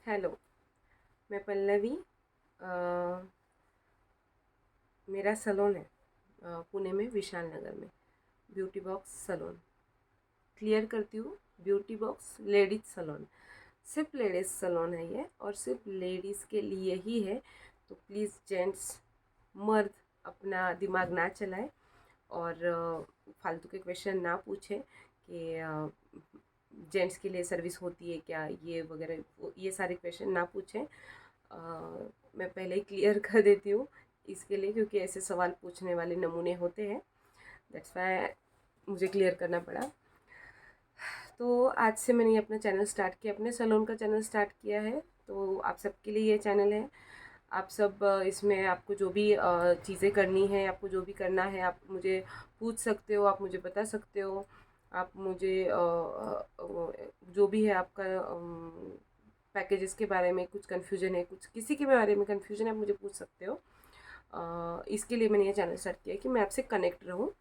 Hello, मैं पल्लवी। अ, मेरा salon है पुणे में विशाल नगर में। Beauty box salon. क्लियर करती हूँ, ब्यूटी बॉक्स लेडीज सलोन। सिर्फ लेडीज़ सलोन है ये, और सिर्फ लेडीज़ के लिए ही है। तो प्लीज़ जेंट्स, मर्द अपना दिमाग ना चलाए और फालतू के क्वेश्चन ना पूछे कि जेंट्स के लिए सर्विस होती है क्या, ये वगैरह ये सारे क्वेश्चन ना पूछें। मैं पहले ही क्लियर कर देती हूँ इसके लिए, क्योंकि ऐसे सवाल पूछने वाले नमूने होते हैं। दैट्स वाई मुझे क्लियर करना पड़ा। तो आज से मैंने ये अपना चैनल स्टार्ट किया, अपने सैलून का चैनल स्टार्ट किया है। तो आप सबके लिए ये चैनल है। आप सब इसमें आपको जो भी चीज़ें करनी है, आपको जो भी करना है, आप मुझे पूछ सकते हो, आप मुझे बता सकते हो। आप मुझे जो भी है आपका पैकेजेस के बारे में कुछ कन्फ्यूजन है, कुछ किसी के बारे में कन्फ्यूजन है, आप मुझे पूछ सकते हो। इसके लिए मैंने ये चैनल स्टार्ट किया है कि मैं आपसे कनेक्ट रहूँ।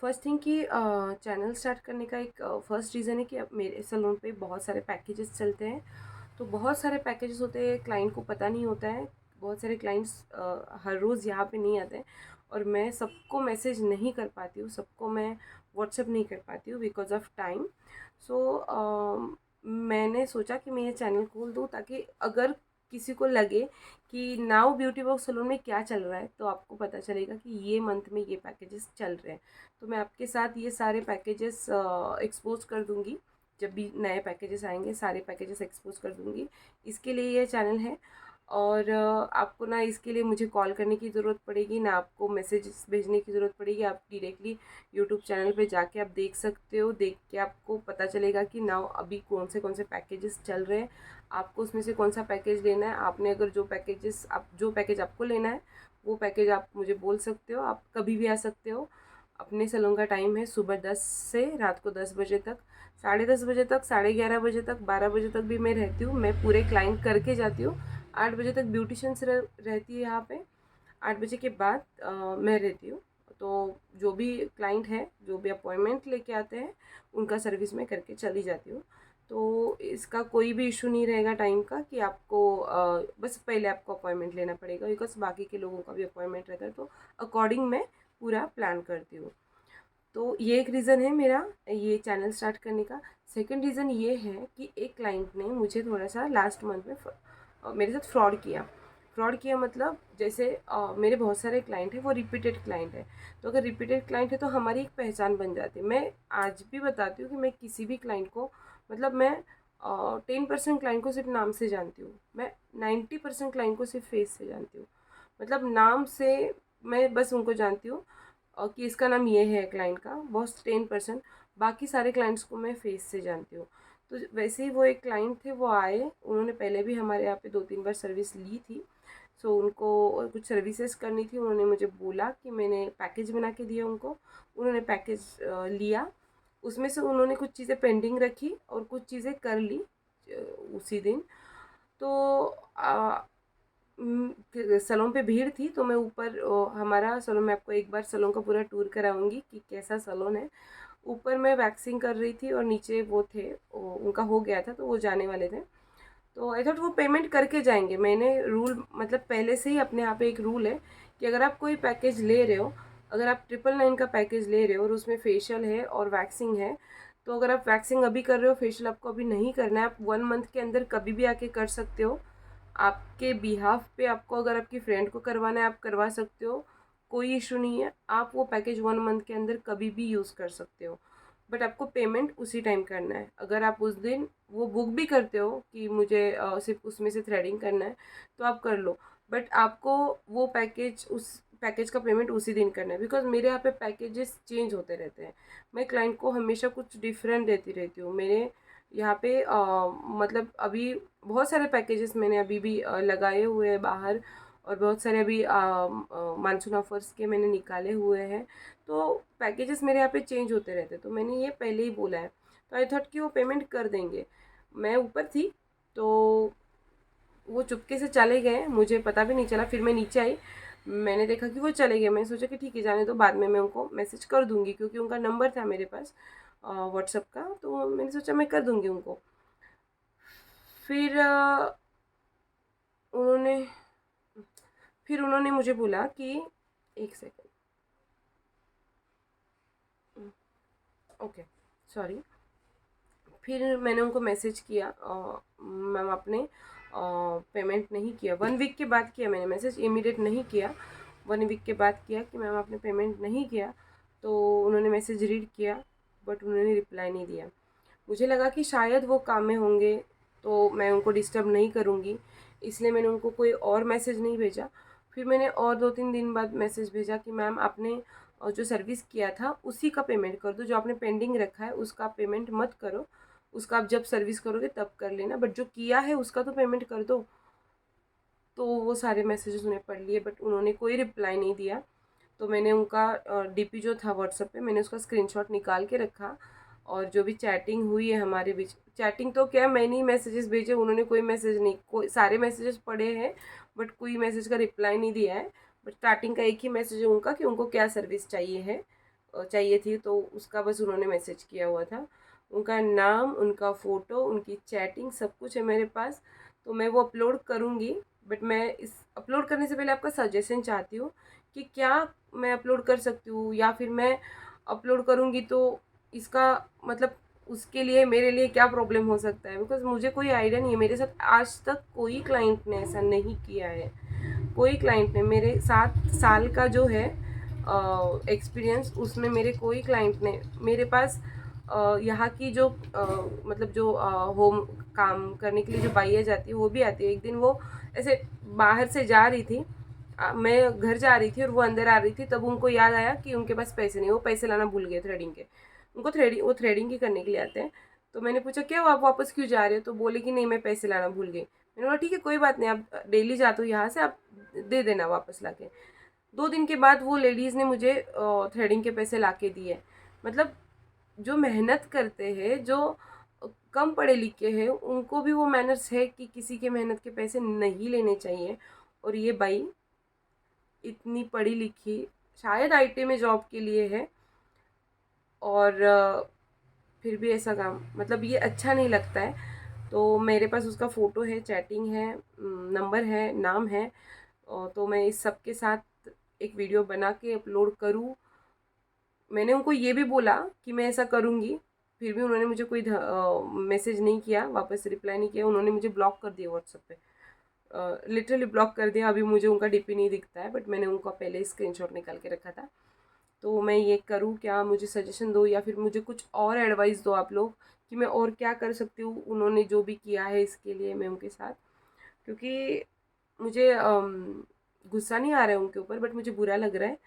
फर्स्ट थिंग कि चैनल स्टार्ट करने का एक फर्स्ट रीज़न है कि अब मेरे सैलून पे बहुत सारे पैकेजेस चलते हैं। तो बहुत सारे पैकेजेस होते हैं, क्लाइंट को पता नहीं होता है। बहुत सारे क्लाइंट्स हर रोज़ यहाँ पे नहीं आते हैं, और मैं सबको मैसेज नहीं कर पाती हूँ, सबको मैं व्हाट्सएप नहीं कर पाती हूँ बिकॉज ऑफ टाइम। सो मैंने सोचा कि मैं ये चैनल खोल दूँ, ताकि अगर किसी को लगे कि नाउ ब्यूटी बॉक्स सलून में क्या चल रहा है, तो आपको पता चलेगा कि ये मंथ में ये पैकेजेस चल रहे हैं। तो मैं आपके साथ ये सारे पैकेजेस एक्सपोज कर दूँगी। जब भी नए पैकेजेस आएंगे सारे पैकेजेस एक्सपोज कर दूँगी। इसके लिए ये चैनल है। और आपको ना इसके लिए मुझे कॉल करने की ज़रूरत पड़ेगी, ना आपको मैसेजेस भेजने की ज़रूरत पड़ेगी। आप डायरेक्टली यूट्यूब चैनल पे जाके आप देख सकते हो। देख के आपको पता चलेगा कि नाउ अभी कौन से पैकेजेस चल रहे हैं। आपको उसमें से कौन सा पैकेज लेना है। आपने अगर जो पैकेज आपको लेना है, वो पैकेज आप मुझे बोल सकते हो। आप कभी भी आ सकते हो। अपने सैलून का टाइम है सुबह 10 से रात को 10 बजे तक, 10:30 बजे तक, 11:30 बजे तक, 12 बजे तक भी मैं रहती हूँ। मैं पूरे क्लाइंट करके जाती हूँ। 8 बजे तक ब्यूटिशियंस रहती है यहाँ पे। 8 बजे के बाद मैं रहती हूँ। तो जो भी क्लाइंट है, जो भी अपॉइंटमेंट लेके आते हैं, उनका सर्विस मैं करके चली जाती हूँ। तो इसका कोई भी इशू नहीं रहेगा टाइम का, कि आपको बस पहले आपको अपॉइंटमेंट लेना पड़ेगा, बिकॉज बाकी के लोगों का भी अपॉइंटमेंट रहता है। तो अकॉर्डिंग मैं पूरा प्लान करती हूँ। तो ये एक रीज़न है मेरा ये चैनल स्टार्ट करने का। सेकंड रीज़न ये है कि एक क्लाइंट ने मुझे थोड़ा सा लास्ट मंथ में मेरे साथ फ्रॉड किया। फ्रॉड किया मतलब, जैसे मेरे बहुत सारे क्लाइंट हैं, वो रिपीटेड क्लाइंट है। तो अगर रिपीटेड क्लाइंट है तो हमारी एक पहचान बन जाती है। मैं आज भी बताती हूँ कि मैं किसी भी क्लाइंट को, मतलब मैं 10% क्लाइंट को सिर्फ नाम से जानती हूँ, मैं 90% क्लाइंट को सिर्फ फेस से जानती हूँ। मतलब नाम से मैं बस उनको जानती हूँ, और कि इसका नाम ये है क्लाइंट का, बस 10%। बाकी सारे क्लाइंट्स को मैं फेस से जानती हूँ। तो वैसे ही वो एक क्लाइंट थे, वो आए, उन्होंने पहले भी हमारे यहाँ पे 2-3 बार सर्विस ली थी। सो उनको कुछ सर्विसेज करनी थी। उन्होंने मुझे बोला कि मैंने पैकेज बना के दिया उनको। उन्होंने पैकेज लिया। उसमें से उन्होंने कुछ चीज़ें पेंडिंग रखी और कुछ चीज़ें कर ली उसी दिन। तो सैलून पे भीड़ थी, तो मैं ऊपर हमारा सैलून में आपको एक बार सैलून का पूरा टूर कराऊंगी कि कैसा सैलून है। ऊपर मैं वैक्सिंग कर रही थी और नीचे वो थे, उनका हो गया था तो वो जाने वाले थे। तो आई थॉट वो पेमेंट करके जाएंगे। मैंने रूल, मतलब पहले से ही अपने यहाँ पे एक रूल है कि अगर आप कोई पैकेज ले रहे हो, अगर आप 999 का पैकेज ले रहे हो और उसमें फेशियल है और वैक्सिंग है, तो अगर आप वैक्सिंग अभी कर रहे हो, फेशियल आपको अभी नहीं करना है, आप 1 मंथ के अंदर कभी भी आके कर सकते हो। आपके बिहाफ पे आपको अगर आपकी फ्रेंड को करवाना है, आप करवा सकते हो, कोई इशू नहीं है। आप वो पैकेज 1 मंथ के अंदर कभी भी यूज़ कर सकते हो। बट आपको पेमेंट उसी टाइम करना है। अगर आप उस दिन वो बुक भी करते हो कि मुझे सिर्फ उसमें से थ्रेडिंग करना है, तो आप कर लो। बट आपको वो पैकेज, उस पैकेज का पेमेंट उसी दिन करना है, बिकॉज मेरे यहाँ पे पैकेजेस चेंज होते रहते हैं। मैं क्लाइंट को हमेशा कुछ डिफरेंट देती रहती हूँ। मेरे यहाँ पे मतलब अभी बहुत सारे पैकेजेस मैंने अभी भी लगाए हुए हैं बाहर, और बहुत सारे अभी मानसून ऑफर्स के मैंने निकाले हुए हैं। तो पैकेजेस मेरे यहाँ पे चेंज होते रहते हैं, तो मैंने ये पहले ही बोला है। तो आई थॉट कि वो पेमेंट कर देंगे। मैं ऊपर थी, तो वो चुपके से चले गए, मुझे पता भी नहीं चला। फिर मैं नीचे आई, मैंने देखा कि वो चले गए। मैंने सोचा कि ठीक है, जाने दो, बाद में मैं उनको मैसेज कर दूँगी, क्योंकि उनका नंबर था मेरे पास व्हाट्सअप का। तो मैंने सोचा मैं कर दूँगी उनको। फिर उन्होंने मुझे बोला कि एक सेकेंड, ओके सॉरी। फिर मैंने उनको मैसेज किया, मैम आपने पेमेंट नहीं किया। 1 वीक के बाद किया मैंने मैसेज, इमीडिएट नहीं किया, 1 वीक के बाद किया कि मैम आपने पेमेंट नहीं किया। तो उन्होंने मैसेज रीड किया बट उन्होंने रिप्लाई नहीं दिया। मुझे लगा कि शायद वो काम में होंगे तो मैं उनको डिस्टर्ब नहीं करूँगी, इसलिए मैंने उनको कोई और मैसेज नहीं भेजा। फिर मैंने और 2-3 दिन बाद मैसेज भेजा कि मैम आपने जो सर्विस किया था उसी का पेमेंट कर दो, जो आपने पेंडिंग रखा है उसका पेमेंट मत करो, उसका आप जब सर्विस करोगे तब कर लेना, बट जो किया है उसका तो पेमेंट कर दो। तो वो सारे मैसेजेस उन्हें पढ़ लिए बट उन्होंने कोई रिप्लाई नहीं दिया। तो मैंने उनका डीपी जो था व्हाट्सएप पे, मैंने उसका स्क्रीनशॉट निकाल के रखा, और जो भी चैटिंग हुई है हमारे बीच, चैटिंग तो क्या मैंने ही मैसेजेस भेजे, उन्होंने कोई मैसेज नहीं, कोई सारे मैसेजेस पढ़े हैं बट कोई मैसेज का रिप्लाई नहीं दिया है। बट स्टार्टिंग का एक ही मैसेज है उनका कि उनको क्या सर्विस चाहिए थी, तो उसका बस उन्होंने मैसेज किया हुआ था। उनका नाम, उनका फ़ोटो, उनकी चैटिंग सब कुछ है मेरे पास, तो मैं वो अपलोड करूँगी। बट मैं इस अपलोड करने से पहले आपका सजेशन चाहती हूँ कि क्या मैं अपलोड कर सकती हूँ, या फिर मैं अपलोड करूँगी तो इसका मतलब उसके लिए मेरे लिए क्या प्रॉब्लम हो सकता है, बिकॉज मुझे कोई आइडिया नहीं है। मेरे साथ आज तक कोई क्लाइंट ने ऐसा नहीं किया है, कोई क्लाइंट ने, मेरे 7 साल का जो है एक्सपीरियंस, उसमें मेरे कोई क्लाइंट ने, मेरे पास यहाँ की जो मतलब जो होम काम करने के लिए जो बाइयाँ जाती है वो भी आती है। एक दिन वो ऐसे बाहर से जा रही थी, मैं घर जा रही थी और वो अंदर आ रही थी, तब उनको याद आया कि उनके पास पैसे नहीं, वो पैसे लाना भूल गए थ्रेडिंग के। उनको वो थ्रेडिंग ही करने के लिए आते हैं। तो मैंने पूछा क्या आप वापस क्यों जा रहे हो, तो बोले कि नहीं मैं पैसे लाना भूल गई। मैंने बोला ठीक है कोई बात नहीं, आप डेली जाते हो यहाँ से, आप दे देना वापस ला के। 2 दिन के बाद वो लेडीज़ ने मुझे थ्रेडिंग के पैसे ला के दिए। मतलब जो मेहनत करते हैं, जो कम पढ़े लिखे हैं, उनको भी वो मैनर्स है कि किसी के मेहनत के पैसे नहीं लेने चाहिए। और ये बाई इतनी पढ़ी लिखी, शायद आईटी में जॉब के लिए है, और फिर भी ऐसा काम, मतलब ये अच्छा नहीं लगता है। तो मेरे पास उसका फ़ोटो है, चैटिंग है, नंबर है, नाम है, और तो मैं इस सब के साथ एक वीडियो बना के अपलोड करूँ। मैंने उनको ये भी बोला कि मैं ऐसा करूँगी, फिर भी उन्होंने मुझे कोई मैसेज नहीं किया, वापस रिप्लाई नहीं किया। उन्होंने मुझे ब्लॉक कर दिया व्हाट्सएप पे, लिटरली ब्लॉक कर दिया। अभी मुझे उनका डीपी नहीं दिखता है, बट मैंने उनका पहले ही स्क्रीनशॉट निकाल के रखा था। तो मैं ये करूँ क्या, मुझे सजेशन दो या फिर मुझे कुछ और एडवाइस दो आप लोग कि मैं और क्या कर सकती हूँ। उन्होंने जो भी किया है इसके लिए मैं उनके साथ, क्योंकि मुझे गुस्सा नहीं आ रहा है उनके ऊपर, बट मुझे बुरा लग रहा है,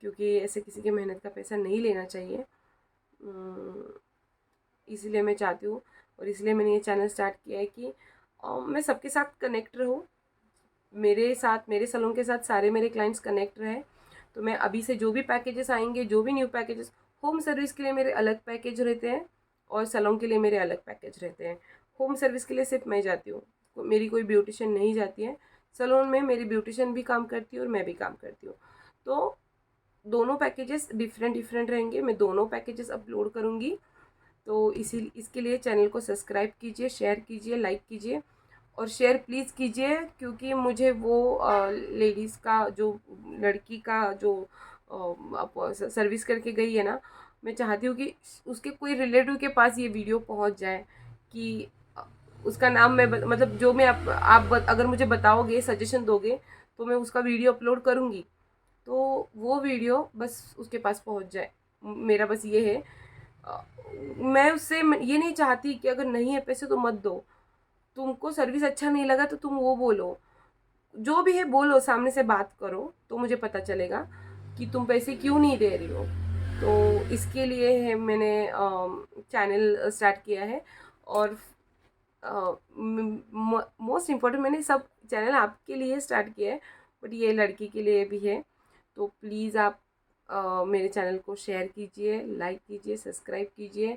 क्योंकि ऐसे किसी की मेहनत का पैसा नहीं लेना चाहिए। इसीलिए मैं चाहती हूँ, और इसलिए मैंने ये चैनल स्टार्ट किया है कि मैं सबके साथ कनेक्ट रहूँ, मेरे साथ, मेरे सैलून के साथ सारे मेरे क्लाइंट्स कनेक्ट रहे। तो मैं अभी से जो भी पैकेजेस आएंगे, जो भी न्यू पैकेजेस, होम सर्विस के लिए मेरे अलग पैकेज रहते हैं और सैलून के लिए मेरे अलग पैकेज रहते हैं। होम सर्विस के लिए सिर्फ मैं जाती हूँ, मेरी कोई ब्यूटिशियन नहीं जाती है। सैलून में मेरी ब्यूटिशियन भी काम करती है और मैं भी काम करती हूँ। तो दोनों पैकेजेस डिफरेंट डिफरेंट रहेंगे, मैं दोनों पैकेजेस अपलोड करूँगी। तो इसके लिए चैनल को सब्सक्राइब कीजिए, शेयर कीजिए, लाइक कीजिए, और शेयर प्लीज़ कीजिए, क्योंकि मुझे वो लेडीज़ का जो, लड़की का जो सर्विस करके गई है ना, मैं चाहती हूँ कि उसके कोई रिलेटिव के पास ये वीडियो पहुँच जाए कि उसका नाम मैं मतलब जो मैं अगर मुझे बताओगे, सजेशन दोगे, तो मैं उसका वीडियो अपलोड करूँगी। तो वो वीडियो बस उसके पास पहुँच जाए, मेरा बस ये है। मैं उससे ये नहीं चाहती कि अगर नहीं है पैसे तो मत दो, तुमको सर्विस अच्छा नहीं लगा तो तुम वो बोलो, जो भी है बोलो, सामने से बात करो, तो मुझे पता चलेगा कि तुम पैसे क्यों नहीं दे रही हो। तो इसके लिए है मैंने चैनल स्टार्ट किया है। और मोस्ट इम्पोर्टेंट, मैंने सब चैनल आपके लिए स्टार्ट किया है, बट ये लड़की के लिए भी है। तो प्लीज़ आप मेरे चैनल को शेयर कीजिए, लाइक कीजिए, सब्सक्राइब कीजिए,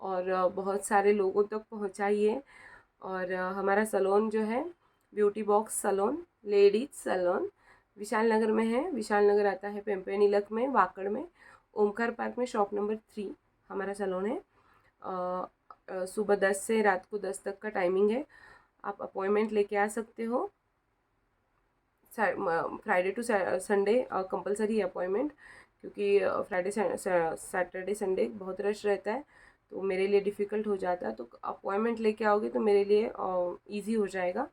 और बहुत सारे लोगों तक पहुंचाइए। और हमारा सैलून जो है beauty box salon, ladies salon, Vishal Nagar में है। विशाल नगर आता है पेम्पेनीलक में, वाकड़ में, ओमकार पार्क में, शॉप नंबर 3 हमारा सैलून है। सुबह 10 से रात को 10 तक का टाइमिंग है। आप अपॉइंटमेंट लेके आ सकते हो। Friday to Sunday compulsory appointment, क्योंकि फ्राइडे सैटरडे संडे बहुत रश रहता है, तो मेरे लिए डिफ़िकल्ट हो जाता है। तो अपॉइंटमेंट लेके आओगे तो मेरे लिए इजी हो जाएगा।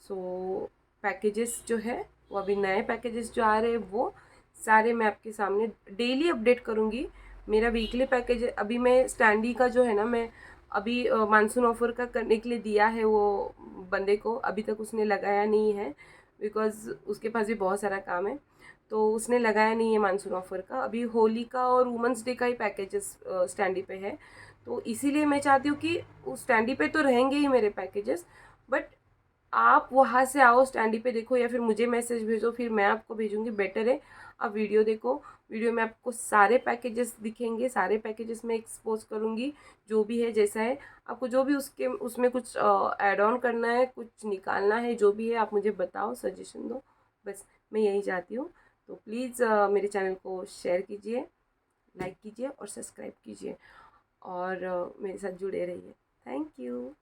सो पैकेजेस जो है वो अभी नए पैकेजेस जो आ रहे हैं वो सारे मैं आपके सामने डेली अपडेट करूँगी। मेरा वीकली पैकेज अभी मैं स्टैंडी का जो है ना, मैं अभी मानसून ऑफर का करने के लिए दिया है वो बंदे को, अभी तक उसने लगाया नहीं है बिकॉज़ उसके पास भी बहुत सारा काम है, तो उसने लगाया नहीं है मानसून ऑफर का। अभी होली का और वुमेंस डे का ही पैकेजेस स्टैंडी पे है, तो इसीलिए मैं चाहती हूँ कि उस स्टैंडी पे तो रहेंगे ही मेरे पैकेजेस, बट आप वहाँ से आओ स्टैंडी पे देखो, या फिर मुझे मैसेज भेजो, फिर मैं आपको भेजूँगी। बेटर है आप वीडियो देखो, वीडियो में आपको सारे पैकेजेस दिखेंगे, सारे पैकेजेस मैं एक्सपोज करूँगी, जो भी है जैसा है। आपको जो भी उसमें कुछ ऐड ऑन करना है, कुछ निकालना है, जो भी है आप मुझे बताओ, सजेशन दो, बस मैं यही चाहती हूँ। तो प्लीज़ मेरे चैनल को शेयर कीजिए, लाइक कीजिए और सब्सक्राइब कीजिए, और मेरे साथ जुड़े रहिए। Thank you.